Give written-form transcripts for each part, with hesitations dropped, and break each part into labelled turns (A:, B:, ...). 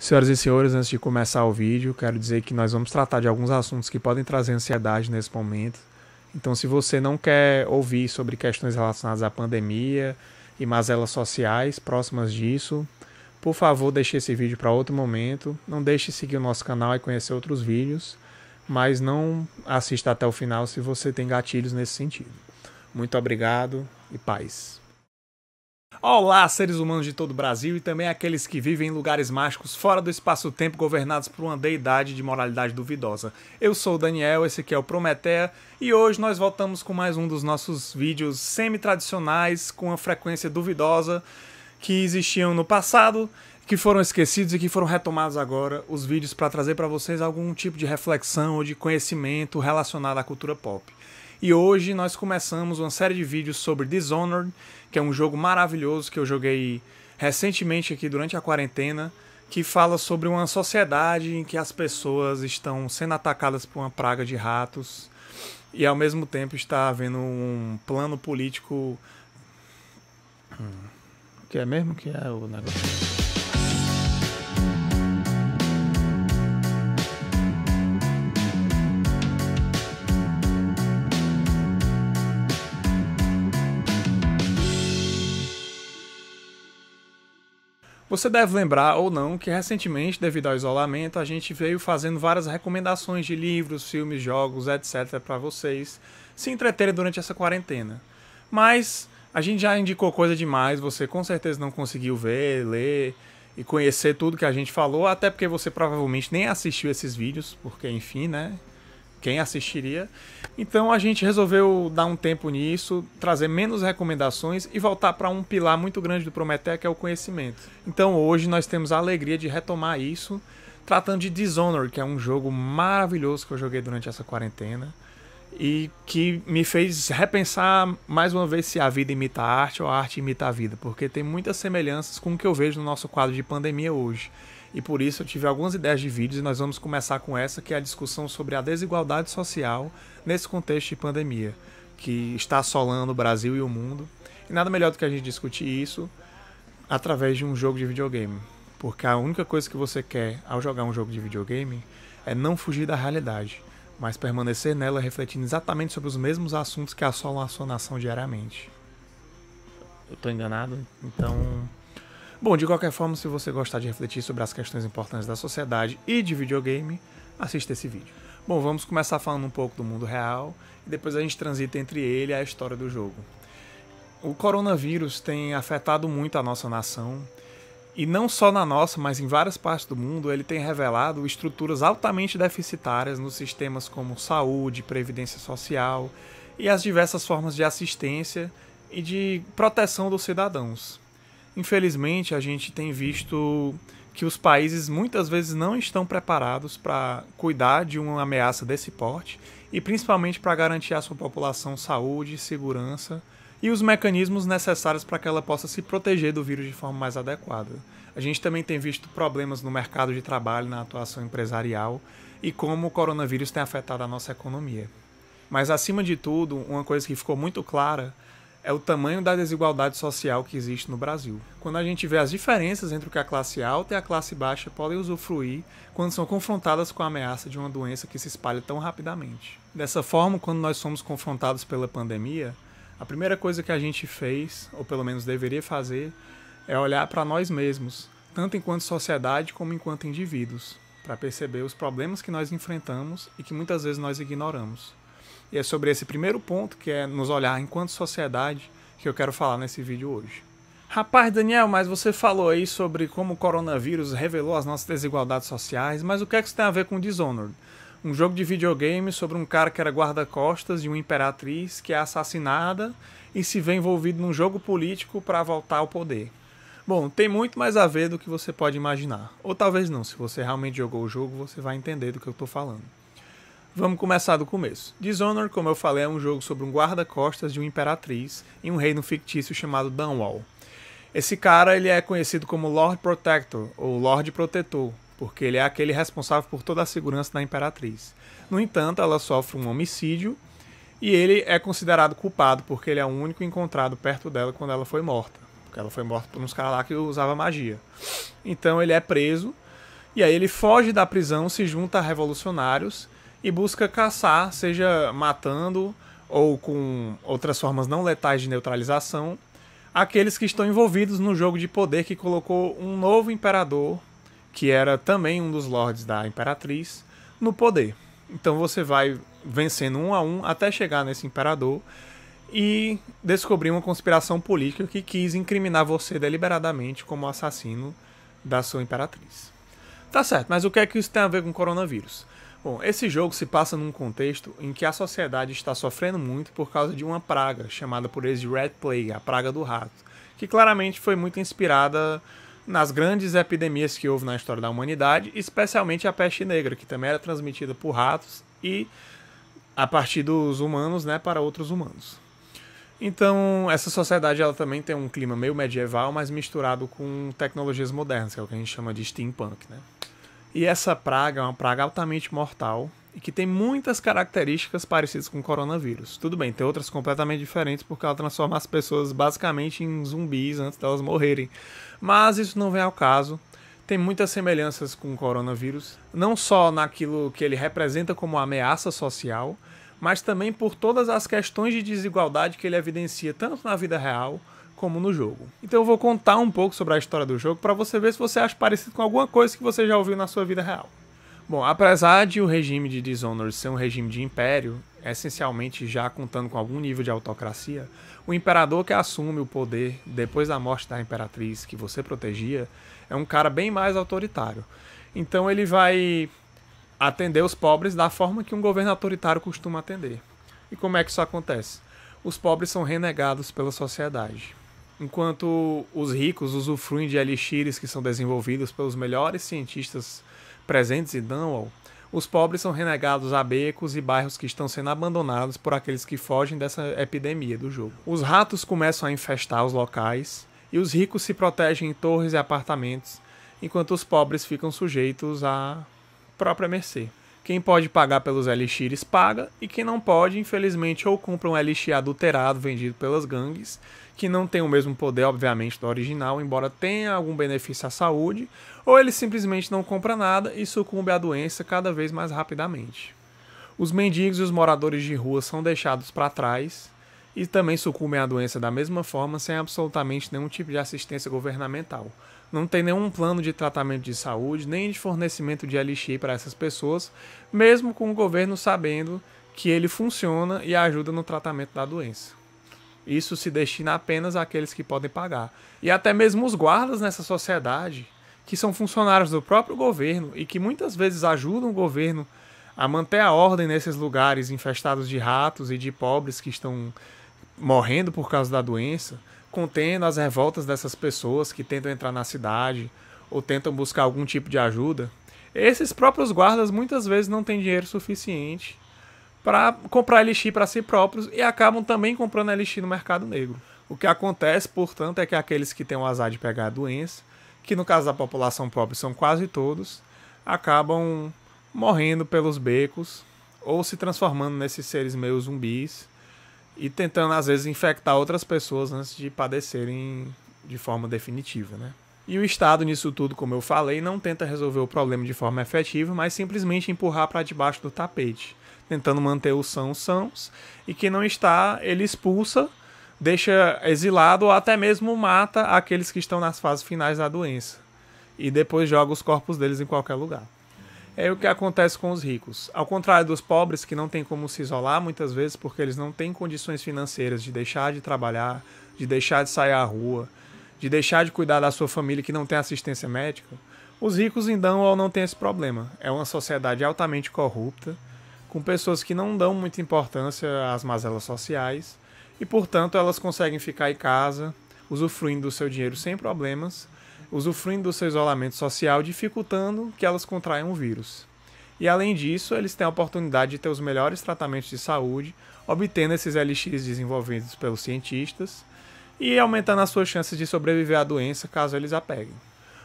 A: Senhoras e senhores, antes de começar o vídeo, quero dizer que nós vamos tratar de alguns assuntos que podem trazer ansiedade nesse momento. Então, se você não quer ouvir sobre questões relacionadas à pandemia e mazelas sociais próximas disso, por favor, deixe esse vídeo para outro momento. Não deixe de seguir o nosso canal e conhecer outros vídeos, mas não assista até o final se você tem gatilhos nesse sentido. Muito obrigado e paz. Olá, seres humanos de todo o Brasil e também aqueles que vivem em lugares mágicos fora do espaço-tempo governados por uma deidade de moralidade duvidosa. Eu sou o Daniel, esse aqui é o Prometeia e hoje nós voltamos com mais um dos nossos vídeos semi-tradicionais com uma frequência duvidosa que existiam no passado, que foram esquecidos e que foram retomados agora, os vídeos para trazer para vocês algum tipo de reflexão ou de conhecimento relacionado à cultura pop. E hoje nós começamos uma série de vídeos sobre Dishonored, que é um jogo maravilhoso que eu joguei recentemente aqui durante a quarentena, que fala sobre uma sociedade em que as pessoas estão sendo atacadas por uma praga de ratos e ao mesmo tempo está havendo um plano político... O que é mesmo que é o negócio? Você deve lembrar ou não que recentemente, devido ao isolamento, a gente veio fazendo várias recomendações de livros, filmes, jogos, etc. para vocês se entreterem durante essa quarentena. Mas a gente já indicou coisa demais, você com certeza não conseguiu ver, ler e conhecer tudo que a gente falou, até porque você provavelmente nem assistiu esses vídeos, porque enfim, né? Quem assistiria? Então a gente resolveu dar um tempo nisso, trazer menos recomendações e voltar para um pilar muito grande do Prometeia, que é o conhecimento. Então hoje nós temos a alegria de retomar isso, tratando de Dishonored, que é um jogo maravilhoso que eu joguei durante essa quarentena e que me fez repensar mais uma vez se a vida imita a arte ou a arte imita a vida, porque tem muitas semelhanças com o que eu vejo no nosso quadro de pandemia hoje. E por isso eu tive algumas ideias de vídeos e nós vamos começar com essa, que é a discussão sobre a desigualdade social nesse contexto de pandemia, que está assolando o Brasil e o mundo. E nada melhor do que a gente discutir isso através de um jogo de videogame. Porque a única coisa que você quer ao jogar um jogo de videogame é não fugir da realidade, mas permanecer nela refletindo exatamente sobre os mesmos assuntos que assolam a sua nação diariamente. Eu tô enganado? Então... Bom, de qualquer forma, se você gostar de refletir sobre as questões importantes da sociedade e de videogame, assista esse vídeo. Bom, vamos começar falando um pouco do mundo real e depois a gente transita entre ele e a história do jogo. O coronavírus tem afetado muito a nossa nação e não só na nossa, mas em várias partes do mundo ele tem revelado estruturas altamente deficitárias nos sistemas como saúde, previdência social e as diversas formas de assistência e de proteção dos cidadãos. Infelizmente, a gente tem visto que os países muitas vezes não estão preparados para cuidar de uma ameaça desse porte e principalmente para garantir à sua população saúde, segurança e os mecanismos necessários para que ela possa se proteger do vírus de forma mais adequada. A gente também tem visto problemas no mercado de trabalho, na atuação empresarial e como o coronavírus tem afetado a nossa economia. Mas, acima de tudo, uma coisa que ficou muito clara é o tamanho da desigualdade social que existe no Brasil. Quando a gente vê as diferenças entre o que a classe alta e a classe baixa podem usufruir quando são confrontadas com a ameaça de uma doença que se espalha tão rapidamente. Dessa forma, quando nós somos confrontados pela pandemia, a primeira coisa que a gente fez, ou pelo menos deveria fazer, é olhar para nós mesmos, tanto enquanto sociedade como enquanto indivíduos, para perceber os problemas que nós enfrentamos e que muitas vezes nós ignoramos. E é sobre esse primeiro ponto, que é nos olhar enquanto sociedade, que eu quero falar nesse vídeo hoje. Rapaz, Daniel, mas você falou aí sobre como o coronavírus revelou as nossas desigualdades sociais, mas o que é que isso tem a ver com Dishonored? Um jogo de videogame sobre um cara que era guarda-costas de uma imperatriz que é assassinada e se vê envolvido num jogo político para voltar ao poder. Bom, tem muito mais a ver do que você pode imaginar. Ou talvez não, se você realmente jogou o jogo, você vai entender do que eu estou falando. Vamos começar do começo. Dishonored, como eu falei, é um jogo sobre um guarda-costas de uma imperatriz em um reino fictício chamado Dunwall. Esse cara ele é conhecido como Lord Protector, ou Lorde Protetor, porque ele é aquele responsável por toda a segurança da imperatriz. No entanto, ela sofre um homicídio e ele é considerado culpado porque ele é o único encontrado perto dela quando ela foi morta. Porque ela foi morta por uns caras lá que usavam magia. Então ele é preso E aí ele foge da prisão, se junta a revolucionários e busca caçar, seja matando ou com outras formas não letais de neutralização, aqueles que estão envolvidos no jogo de poder que colocou um novo imperador, que era também um dos lords da Imperatriz, no poder. Então você vai vencendo um a um até chegar nesse imperador e descobrir uma conspiração política que quis incriminar você deliberadamente como assassino da sua imperatriz. Tá certo, mas o que é que isso tem a ver com o coronavírus? Bom, esse jogo se passa num contexto em que a sociedade está sofrendo muito por causa de uma praga, chamada por eles de Red Plague, a praga do rato, que claramente foi muito inspirada nas grandes epidemias que houve na história da humanidade, especialmente a peste negra, que também era transmitida por ratos e a partir dos humanos, né, para outros humanos. Então, essa sociedade ela também tem um clima meio medieval, mas misturado com tecnologias modernas, que é o que a gente chama de steampunk, né? E essa praga é uma praga altamente mortal e que tem muitas características parecidas com o coronavírus. Tudo bem, tem outras completamente diferentes porque ela transforma as pessoas basicamente em zumbis antes delas morrerem. Mas isso não vem ao caso. Tem muitas semelhanças com o coronavírus, não só naquilo que ele representa como ameaça social, mas também por todas as questões de desigualdade que ele evidencia tanto na vida real como no jogo. Então eu vou contar um pouco sobre a história do jogo para você ver se você acha parecido com alguma coisa que você já ouviu na sua vida real. Bom, apesar de o regime de Dishonored ser um regime de império, essencialmente já contando com algum nível de autocracia, o imperador que assume o poder depois da morte da imperatriz que você protegia é um cara bem mais autoritário. Então ele vai atender os pobres da forma que um governo autoritário costuma atender. E como é que isso acontece? Os pobres são renegados pela sociedade. Enquanto os ricos usufruem de elixires que são desenvolvidos pelos melhores cientistas presentes em Dunwall, os pobres são renegados a becos e bairros que estão sendo abandonados por aqueles que fogem dessa epidemia do jogo. Os ratos começam a infestar os locais e os ricos se protegem em torres e apartamentos, enquanto os pobres ficam sujeitos à própria mercê. Quem pode pagar pelos elixires paga, e quem não pode, infelizmente, ou compra um elixir adulterado vendido pelas gangues, que não tem o mesmo poder, obviamente, do original, embora tenha algum benefício à saúde, ou ele simplesmente não compra nada e sucumbe à doença cada vez mais rapidamente. Os mendigos e os moradores de rua são deixados para trás e também sucumbem à doença da mesma forma, sem absolutamente nenhum tipo de assistência governamental. Não tem nenhum plano de tratamento de saúde, nem de fornecimento de elixir para essas pessoas, mesmo com o governo sabendo que ele funciona e ajuda no tratamento da doença. Isso se destina apenas àqueles que podem pagar. E até mesmo os guardas nessa sociedade, que são funcionários do próprio governo e que muitas vezes ajudam o governo a manter a ordem nesses lugares infestados de ratos e de pobres que estão morrendo por causa da doença, contendo as revoltas dessas pessoas que tentam entrar na cidade ou tentam buscar algum tipo de ajuda, esses próprios guardas muitas vezes não têm dinheiro suficiente para comprar elixir para si próprios e acabam também comprando elixir no mercado negro. O que acontece, portanto, é que aqueles que têm o azar de pegar a doença, que no caso da população pobre são quase todos, acabam morrendo pelos becos ou se transformando nesses seres meio zumbis e tentando, às vezes, infectar outras pessoas antes de padecerem de forma definitiva, né? E o Estado, nisso tudo, como eu falei, não tenta resolver o problema de forma efetiva, mas simplesmente empurrar para debaixo do tapete, tentando manter os sãos, e quem não está, ele expulsa, deixa exilado ou até mesmo mata aqueles que estão nas fases finais da doença, e depois joga os corpos deles em qualquer lugar. É o que acontece com os ricos. Ao contrário dos pobres, que não tem como se isolar muitas vezes porque eles não têm condições financeiras de deixar de trabalhar, de deixar de sair à rua, de deixar de cuidar da sua família que não tem assistência médica, os ricos em Dunwall não têm esse problema. É uma sociedade altamente corrupta, com pessoas que não dão muita importância às mazelas sociais e, portanto, elas conseguem ficar em casa, usufruindo do seu dinheiro sem problemas, usufruindo do seu isolamento social, dificultando que elas contraiam o vírus. E além disso, eles têm a oportunidade de ter os melhores tratamentos de saúde, obtendo esses elixires desenvolvidos pelos cientistas e aumentando as suas chances de sobreviver à doença caso eles a peguem.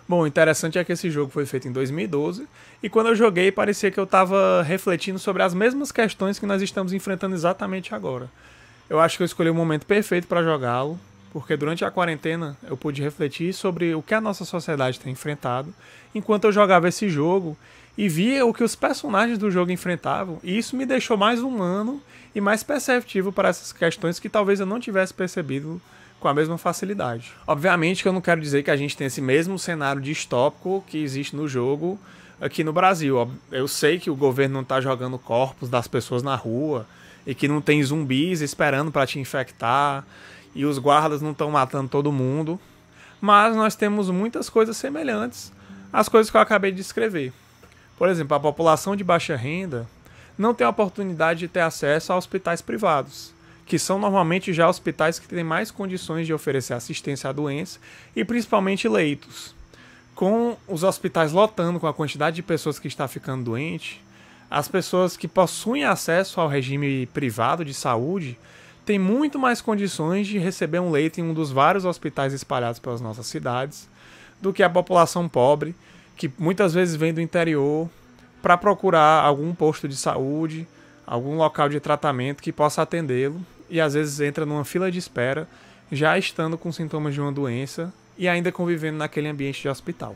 A: Bom, o interessante é que esse jogo foi feito em 2012 e quando eu joguei parecia que eu estava refletindo sobre as mesmas questões que nós estamos enfrentando exatamente agora. Eu acho que eu escolhi o momento perfeito para jogá-lo, porque durante a quarentena eu pude refletir sobre o que a nossa sociedade tem enfrentado enquanto eu jogava esse jogo e via o que os personagens do jogo enfrentavam, e isso me deixou mais humano e mais perceptivo para essas questões que talvez eu não tivesse percebido com a mesma facilidade. Obviamente que eu não quero dizer que a gente tem esse mesmo cenário distópico que existe no jogo aqui no Brasil. Eu sei que o governo não está jogando corpos das pessoas na rua e que não tem zumbis esperando para te infectar e os guardas não estão matando todo mundo, mas nós temos muitas coisas semelhantes às coisas que eu acabei de descrever. Por exemplo, a população de baixa renda não tem a oportunidade de ter acesso a hospitais privados, que são normalmente já hospitais que têm mais condições de oferecer assistência à doença e principalmente leitos. Com os hospitais lotando com a quantidade de pessoas que está ficando doente, as pessoas que possuem acesso ao regime privado de saúde têm muito mais condições de receber um leito em um dos vários hospitais espalhados pelas nossas cidades do que a população pobre, que muitas vezes vem do interior para procurar algum posto de saúde, algum local de tratamento que possa atendê-lo, e às vezes entra numa fila de espera, já estando com sintomas de uma doença e ainda convivendo naquele ambiente de hospital.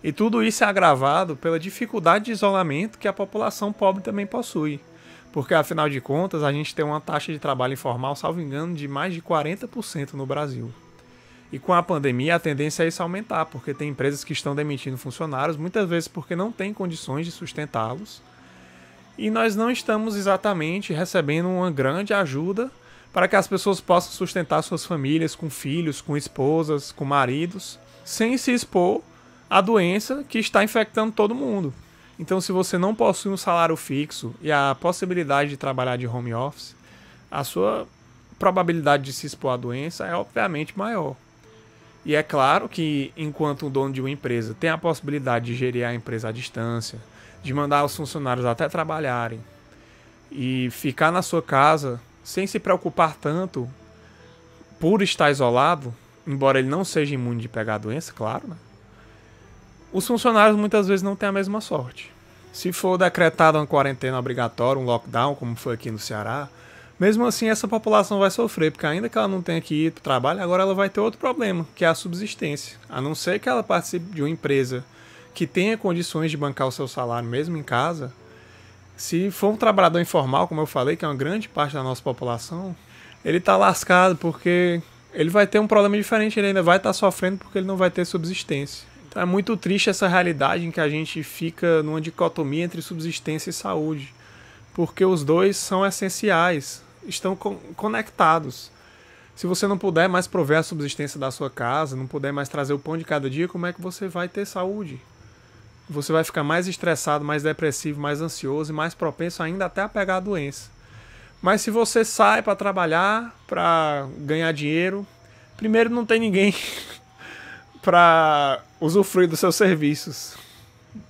A: E tudo isso é agravado pela dificuldade de isolamento que a população pobre também possui, porque afinal de contas a gente tem uma taxa de trabalho informal, salvo engano, de mais de 40% no Brasil. E com a pandemia a tendência é isso aumentar, porque tem empresas que estão demitindo funcionários, muitas vezes porque não têm condições de sustentá-los, e nós não estamos exatamente recebendo uma grande ajuda para que as pessoas possam sustentar suas famílias com filhos, com esposas, com maridos, sem se expor à doença que está infectando todo mundo. Então, se você não possui um salário fixo e a possibilidade de trabalhar de home office, a sua probabilidade de se expor à doença é obviamente maior. E é claro que, enquanto o dono de uma empresa tem a possibilidade de gerir a empresa à distância, de mandar os funcionários até trabalharem e ficar na sua casa sem se preocupar tanto por estar isolado, embora ele não seja imune de pegar a doença, claro, né? Os funcionários muitas vezes não têm a mesma sorte. Se for decretada uma quarentena obrigatória, um lockdown, como foi aqui no Ceará, mesmo assim essa população vai sofrer, porque ainda que ela não tenha que ir para o trabalho, agora ela vai ter outro problema, que é a subsistência. A não ser que ela participe de uma empresa que tenha condições de bancar o seu salário mesmo em casa, se for um trabalhador informal, como eu falei, que é uma grande parte da nossa população, ele está lascado porque ele vai ter um problema diferente, ele ainda vai estar sofrendo porque ele não vai ter subsistência. Então é muito triste essa realidade em que a gente fica numa dicotomia entre subsistência e saúde, porque os dois são essenciais, estão conectados. Se você não puder mais prover a subsistência da sua casa, não puder mais trazer o pão de cada dia, como é que você vai ter saúde? Você vai ficar mais estressado, mais depressivo, mais ansioso e mais propenso ainda até a pegar a doença. Mas se você sai para trabalhar, para ganhar dinheiro, primeiro não tem ninguém para usufruir dos seus serviços.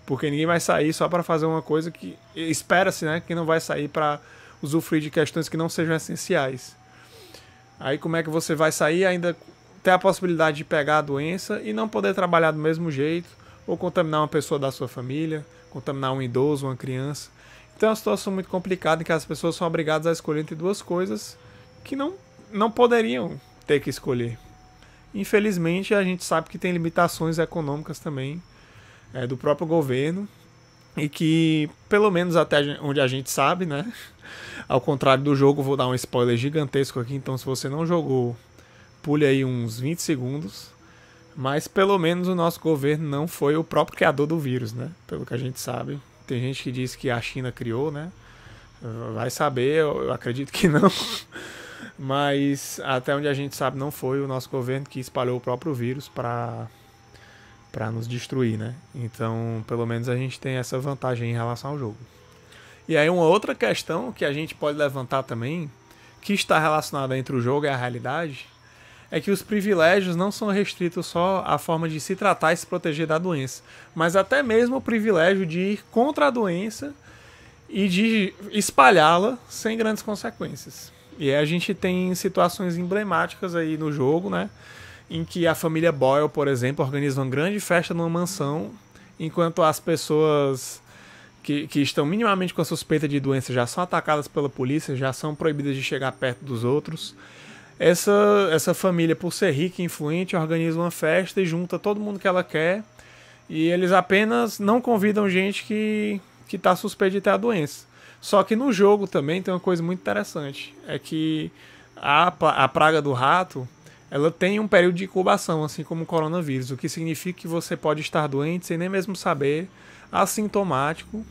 A: Porque ninguém vai sair só para fazer uma coisa que espera-se, né, que não vai sair para usufruir de questões que não sejam essenciais. Aí como é que você vai sair ainda ter a possibilidade de pegar a doença e não poder trabalhar do mesmo jeito, ou contaminar uma pessoa da sua família, contaminar um idoso, uma criança. Então é uma situação muito complicada em que as pessoas são obrigadas a escolher entre duas coisas que não poderiam ter que escolher. Infelizmente, a gente sabe que tem limitações econômicas também do próprio governo e que, pelo menos até onde a gente sabe, né? Ao contrário do jogo, vou dar um spoiler gigantesco aqui, então se você não jogou, pule aí uns 20 segundos. Mas pelo menos o nosso governo não foi o próprio criador do vírus, né? Pelo que a gente sabe. Tem gente que diz que a China criou, né? Vai saber, eu acredito que não. Mas até onde a gente sabe não foi o nosso governo que espalhou o próprio vírus para nos destruir, né? Então, pelo menos a gente tem essa vantagem em relação ao jogo. E aí uma outra questão que a gente pode levantar também, que está relacionada entre o jogo e a realidade, é que os privilégios não são restritos só à forma de se tratar e se proteger da doença, mas até mesmo o privilégio de ir contra a doença e de espalhá-la sem grandes consequências. E aí a gente tem situações emblemáticas aí no jogo, né? Em que a família Boyle, por exemplo, organiza uma grande festa numa mansão, enquanto as pessoas que estão minimamente com a suspeita de doença já são atacadas pela polícia, já são proibidas de chegar perto dos outros. Essa família, por ser rica e influente, organiza uma festa e junta todo mundo que ela quer. E eles apenas não convidam gente que está suspeita de ter a doença. Só que no jogo também tem uma coisa muito interessante. É que a praga do rato, ela tem um período de incubação, assim como o coronavírus. O que significa que você pode estar doente sem nem mesmo saber, assintomático.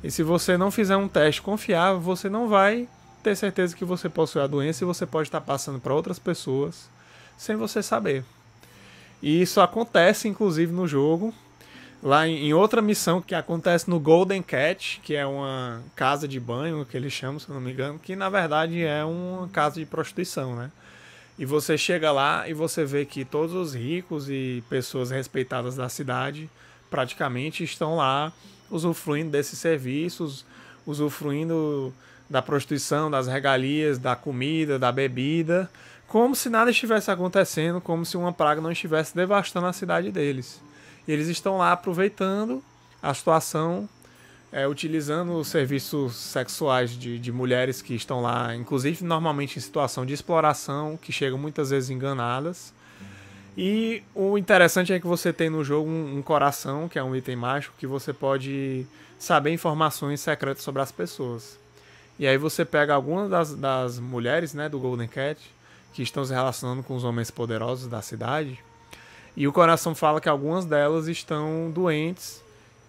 A: E se você não fizer um teste confiável, você não vai ter certeza que você possui a doença e você pode estar passando para outras pessoas sem você saber. E isso acontece, inclusive, no jogo. Lá em outra missão que acontece no Golden Cat, que é uma casa de banho, que eles chamam, se eu não me engano, que na verdade é uma casa de prostituição, né? E você chega lá e você vê que todos os ricos e pessoas respeitadas da cidade praticamente estão lá usufruindo desses serviços, usufruindo da prostituição, das regalias, da comida, da bebida, como se nada estivesse acontecendo, como se uma praga não estivesse devastando a cidade deles. E eles estão lá aproveitando a situação, utilizando os serviços sexuais de mulheres que estão lá, inclusive normalmente em situação de exploração, que chegam muitas vezes enganadas. E o interessante é que você tem no jogo um coração, que é um item mágico, que você pode saber informações secretas sobre as pessoas. E aí você pega algumas das mulheres, né, do Golden Cat, que estão se relacionando com os homens poderosos da cidade, e o coração fala que algumas delas estão doentes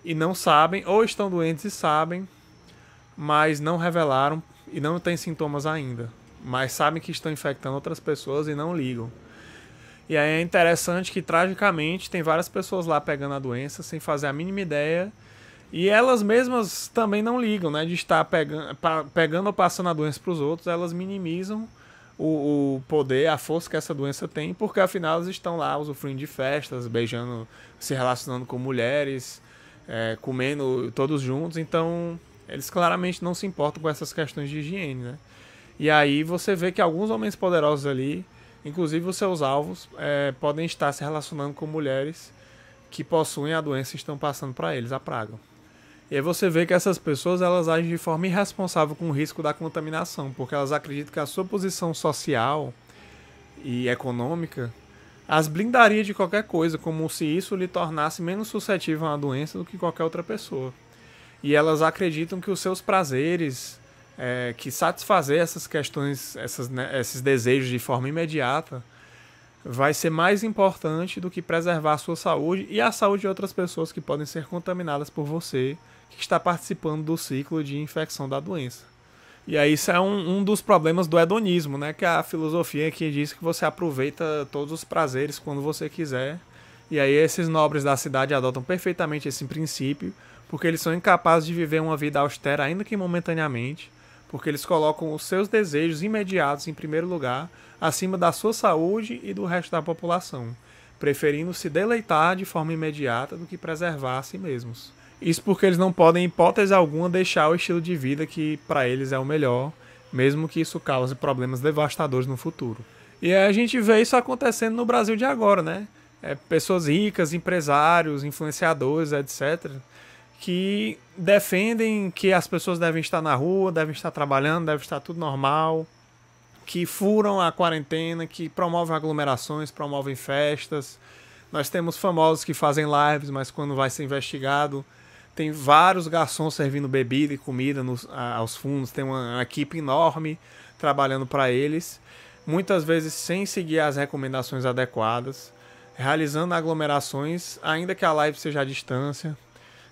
A: e não sabem, ou estão doentes e sabem, mas não revelaram e não têm sintomas ainda, mas sabem que estão infectando outras pessoas e não ligam. E aí é interessante que, tragicamente, tem várias pessoas lá pegando a doença sem fazer a mínima ideia, e elas mesmas também não ligam, né, de estar pegando ou passando a doença para os outros. Elas minimizam o poder, a força que essa doença tem, porque afinal elas estão lá usufruindo de festas, beijando, se relacionando com mulheres, comendo todos juntos. Então eles claramente não se importam com essas questões de higiene, né? E aí você vê que alguns homens poderosos ali, inclusive os seus alvos, podem estar se relacionando com mulheres que possuem a doença e estão passando para eles a praga. E aí você vê que essas pessoas, elas agem de forma irresponsável com o risco da contaminação, porque elas acreditam que a sua posição social e econômica as blindaria de qualquer coisa, como se isso lhe tornasse menos suscetível à doença do que qualquer outra pessoa. E elas acreditam que os seus prazeres, que satisfazer essas questões, esses desejos de forma imediata, vai ser mais importante do que preservar a sua saúde e a saúde de outras pessoas que podem ser contaminadas por você, que está participando do ciclo de infecção da doença. E aí isso é um dos problemas do hedonismo, né? Que é a filosofia que diz que você aproveita todos os prazeres quando você quiser. E aí esses nobres da cidade adotam perfeitamente esse princípio, porque eles são incapazes de viver uma vida austera, ainda que momentaneamente, porque eles colocam os seus desejos imediatos em primeiro lugar, acima da sua saúde e do resto da população, preferindo se deleitar de forma imediata do que preservar a si mesmos. Isso porque eles não podem, em hipótese alguma, deixar o estilo de vida que para eles é o melhor, mesmo que isso cause problemas devastadores no futuro. E aí a gente vê isso acontecendo no Brasil de agora, né? Pessoas ricas, empresários, influenciadores, etc., que defendem que as pessoas devem estar na rua, devem estar trabalhando, deve estar tudo normal, que furam a quarentena, que promovem aglomerações, promovem festas. Nós temos famosos que fazem lives, mas quando vai ser investigado, tem vários garçons servindo bebida e comida aos fundos, tem uma equipe enorme trabalhando para eles, muitas vezes sem seguir as recomendações adequadas, realizando aglomerações, ainda que a live seja à distância.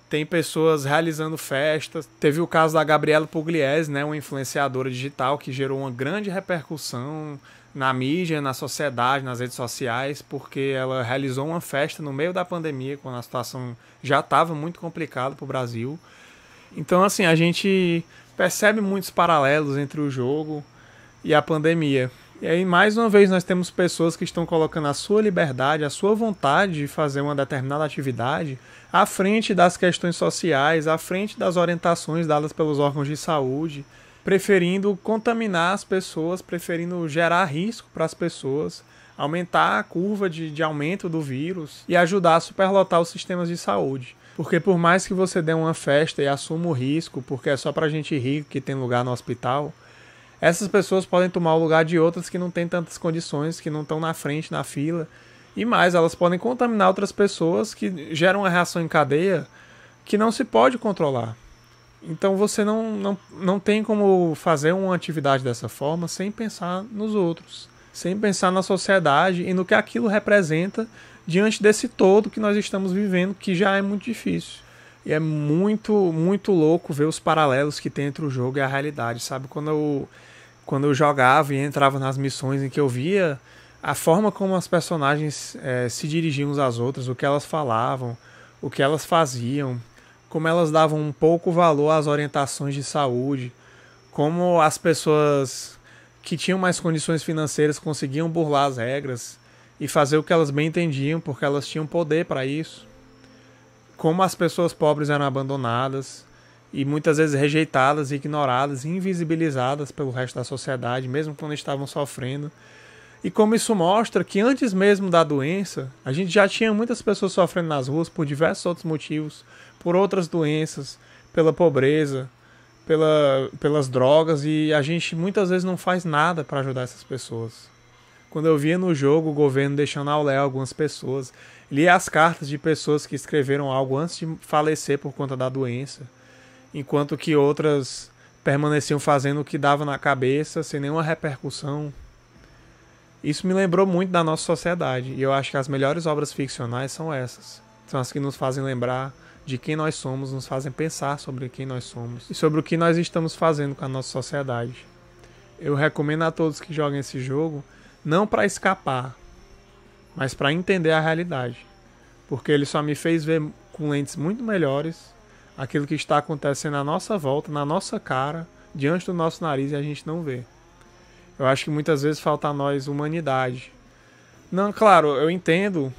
A: Tem pessoas realizando festas. Teve o caso da Gabriela Pugliese, né, uma influenciadora digital que gerou uma grande repercussão na mídia, na sociedade, nas redes sociais, porque ela realizou uma festa no meio da pandemia, quando a situação já estava muito complicada para o Brasil. Então, assim, a gente percebe muitos paralelos entre o jogo e a pandemia. E aí, mais uma vez, nós temos pessoas que estão colocando a sua liberdade, a sua vontade de fazer uma determinada atividade à frente das questões sociais, à frente das orientações dadas pelos órgãos de saúde, preferindo contaminar as pessoas, preferindo gerar risco para as pessoas, aumentar a curva de aumento do vírus e ajudar a superlotar os sistemas de saúde. Porque por mais que você dê uma festa e assuma o risco, porque é só para gente rica que tem lugar no hospital, essas pessoas podem tomar o lugar de outras que não têm tantas condições, que não estão na frente, na fila. E mais, elas podem contaminar outras pessoas que geram uma reação em cadeia que não se pode controlar. Então você não tem como fazer uma atividade dessa forma sem pensar nos outros, sem pensar na sociedade e no que aquilo representa diante desse todo que nós estamos vivendo, que já é muito difícil. E é muito, muito louco ver os paralelos que tem entre o jogo e a realidade, sabe? Quando eu jogava e entrava nas missões em que eu via a forma como as personagens se dirigiam uns às outras, o que elas falavam, o que elas faziam, como elas davam um pouco valor às orientações de saúde, como as pessoas que tinham mais condições financeiras conseguiam burlar as regras e fazer o que elas bem entendiam, porque elas tinham poder para isso. Como as pessoas pobres eram abandonadas e muitas vezes rejeitadas, ignoradas, invisibilizadas pelo resto da sociedade, mesmo quando estavam sofrendo. E como isso mostra que antes mesmo da doença, a gente já tinha muitas pessoas sofrendo nas ruas por diversos outros motivos, por outras doenças, pela pobreza, pelas drogas, e a gente muitas vezes não faz nada para ajudar essas pessoas. Quando eu via no jogo o governo deixando ao léu algumas pessoas, lia as cartas de pessoas que escreveram algo antes de falecer por conta da doença, enquanto que outras permaneciam fazendo o que dava na cabeça, sem nenhuma repercussão. Isso me lembrou muito da nossa sociedade, e eu acho que as melhores obras ficcionais são essas. São as que nos fazem lembrar de quem nós somos, nos fazem pensar sobre quem nós somos e sobre o que nós estamos fazendo com a nossa sociedade. Eu recomendo a todos que joguem esse jogo, não para escapar, mas para entender a realidade, porque ele só me fez ver com lentes muito melhores aquilo que está acontecendo à nossa volta, na nossa cara, diante do nosso nariz, e a gente não vê. Eu acho que muitas vezes falta a nós humanidade. Não, claro, eu entendo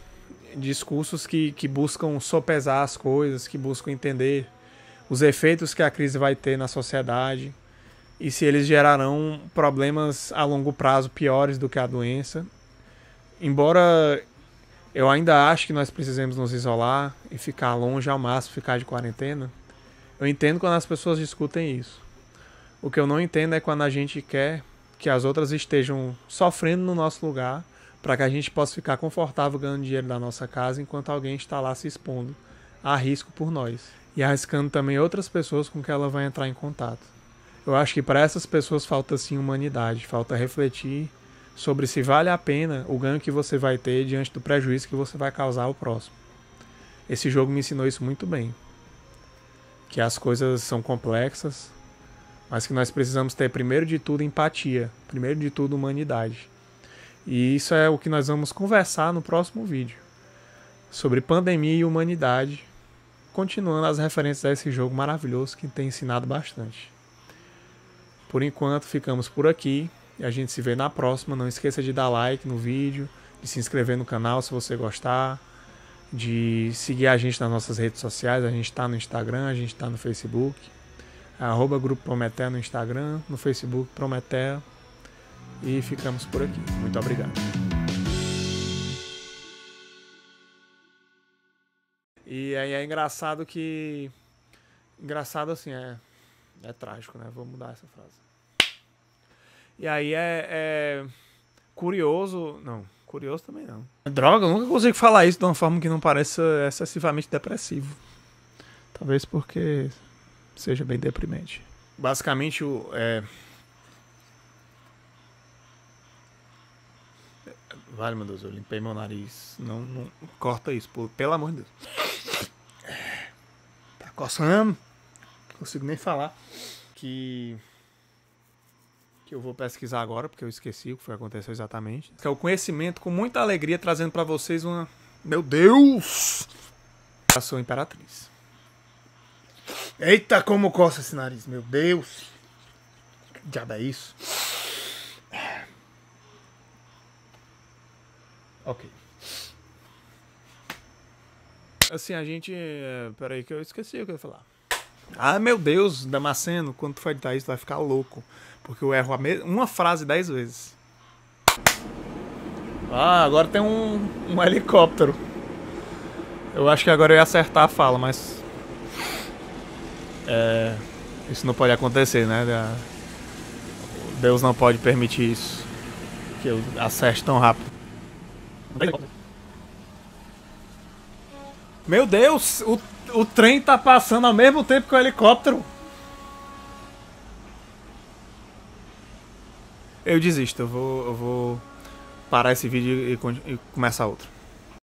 A: discursos que buscam sopesar as coisas, que buscam entender os efeitos que a crise vai ter na sociedade e se eles gerarão problemas a longo prazo piores do que a doença. Embora eu ainda acho que nós precisemos nos isolar e ficar longe ao máximo, ficar de quarentena, eu entendo quando as pessoas discutem isso. O que eu não entendo é quando a gente quer que as outras estejam sofrendo no nosso lugar para que a gente possa ficar confortável ganhando dinheiro da nossa casa enquanto alguém está lá se expondo a risco por nós e arriscando também outras pessoas com que ela vai entrar em contato. Eu acho que para essas pessoas falta sim humanidade, falta refletir sobre se vale a pena o ganho que você vai ter diante do prejuízo que você vai causar ao próximo. Esse jogo me ensinou isso muito bem, que as coisas são complexas, mas que nós precisamos ter, primeiro de tudo, empatia. Primeiro de tudo, humanidade. E isso é o que nós vamos conversar no próximo vídeo. Sobre pandemia e humanidade. Continuando as referências a esse jogo maravilhoso que tem ensinado bastante. Por enquanto, ficamos por aqui. E a gente se vê na próxima. Não esqueça de dar like no vídeo. De se inscrever no canal se você gostar. De seguir a gente nas nossas redes sociais. A gente está no Instagram, a gente está no Facebook. @Grupo Prometeia no Instagram, no Facebook Prometeia. E ficamos por aqui. Muito obrigado. E aí é engraçado que... Engraçado assim, é trágico, né? Vou mudar essa frase. E aí é curioso... Não, curioso também não. Droga, eu nunca consigo falar isso de uma forma que não pareça excessivamente depressivo. Talvez porque seja bem deprimente. Basicamente, Vale, meu Deus, eu limpei meu nariz. Não corta isso, pelo amor de Deus. Tá coçando. Não consigo nem falar. Que eu vou pesquisar agora, porque eu esqueci o que foi aconteceu exatamente. Que é o conhecimento, com muita alegria, trazendo pra vocês uma... Meu Deus! Eu sou imperatriz. Eita, como coça esse nariz, meu Deus! Que diabo é isso? Ok. Assim, a gente... Peraí que eu esqueci o que eu ia falar. Ah, meu Deus, Damasceno, quando tu for editar isso, tu vai ficar louco. Porque eu erro uma frase 10 vezes. Ah, agora tem um helicóptero. Eu acho que agora eu ia acertar a fala, mas... isso não pode acontecer, né? Deus não pode permitir isso. Que eu acerte tão rápido. Meu Deus, o trem tá passando ao mesmo tempo que o helicóptero. Eu desisto, eu vou parar esse vídeo e começar outro.